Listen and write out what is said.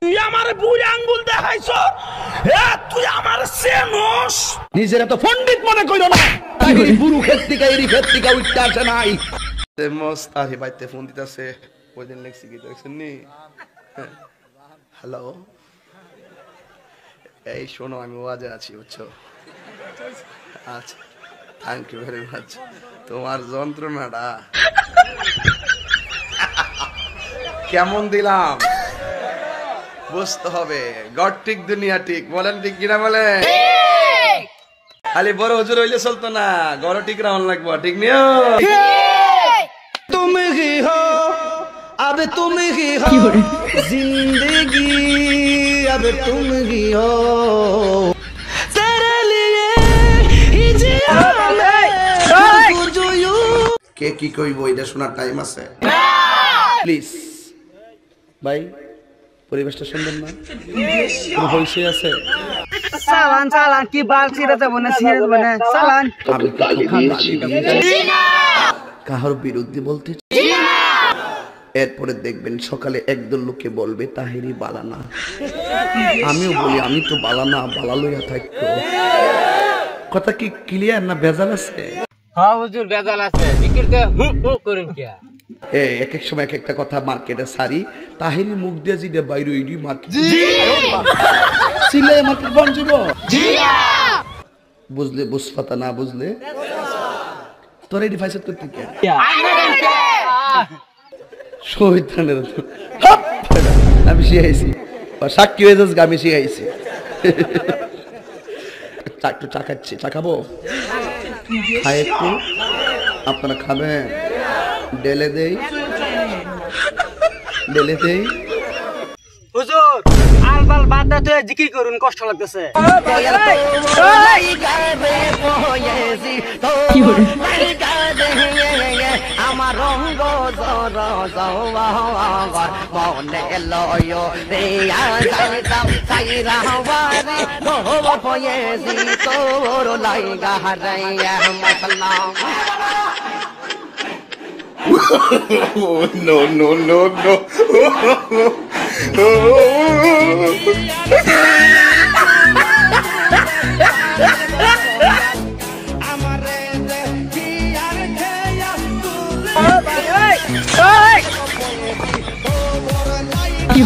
তুই আমার বুড়ি আঙ্গুল দেখাইছ, তুই আমার চেনস? নিজের এত পণ্ডিত মনে কইরো না। বুড়ু ক্ষেত্রিকা এরি ক্ষেত্রিকা উঠতে আসে নাই। মস্ত আরে বাইতে ফোন দিতেছে। ওই দিন লেখছি কি দেখছেন নি? হ্যালো, এই শোনো, আমি ওয়াজে আছি বুঝছো? আচ্ছা, থ্যাংক ইউ ভেরি মাচ। তোমার যন্ত্রণাটা কেমন দিলাম বুঝতে হবে। গড ঠিক দুনিয়া ঠিক, বলেন ঠিক কিনা বলেন? খালি বড় হুজুর হইলে চলতো না, গড় ঠিক রাউন লাগবো, ঠিক নিও। তুমি কি হো আবে, তুমি কি হো জিंदगी, আবে তুমি কি হো তেরে লিয়ে হি জিয়া মে তুজু ইউ। কে কি কইব এটা শোনার টাইম আছে? প্লিজ ভাই, পরিবেশটা সুন্দর না? পুরো হইছে আছে। চালান চালান কি বাল ছিড়ে যাব না, ছিড়ে যাব না, চালান। আমি কাহার বিরুদ্ধে বলতে এরপরে দেখবেন সকালে একদল লোকে বলবে তাহিরি বালানা। আমিও বলি আমি তো বালানা, বালা লইয়া থাকতো। কথা কি ক্লিয়ার না ভেজাল আছে? হ্যাঁ হুজুর ভেজাল আছে, বিক্রিতে হু হু করেন কি? এক এক সময় এক একটা কথা মার্কেটে সারি, তাহিরি মুখ দিয়ে জিদে বাইরে ইডি মার্কেট সিলাই মার্কেট বঞ্জিব। বুঝলে বুঝপাতা, না বুঝলে তোর এডি ফাইসাত করতে কে? শহীদানের আমি শিখাইছি, সাক্ষী হয়ে যাস, আমি শিখাইছি। একটু চা খাচ্ছি, চা খাবো? খাই একটু, আপনারা খাবেন? ডেলে দেই, ডেলে দেই। হুজুর আলবাল বাদ দাও, তুই জিকির করুন, কষ্ট লাগতেছে। আমার রঙ্গ জর মনে লয় রে যাইতাম সাইরা বারে ভব হয়েছি তোর লাইগা হারাইয়া মসলা। Oh, no, no, no, no. কি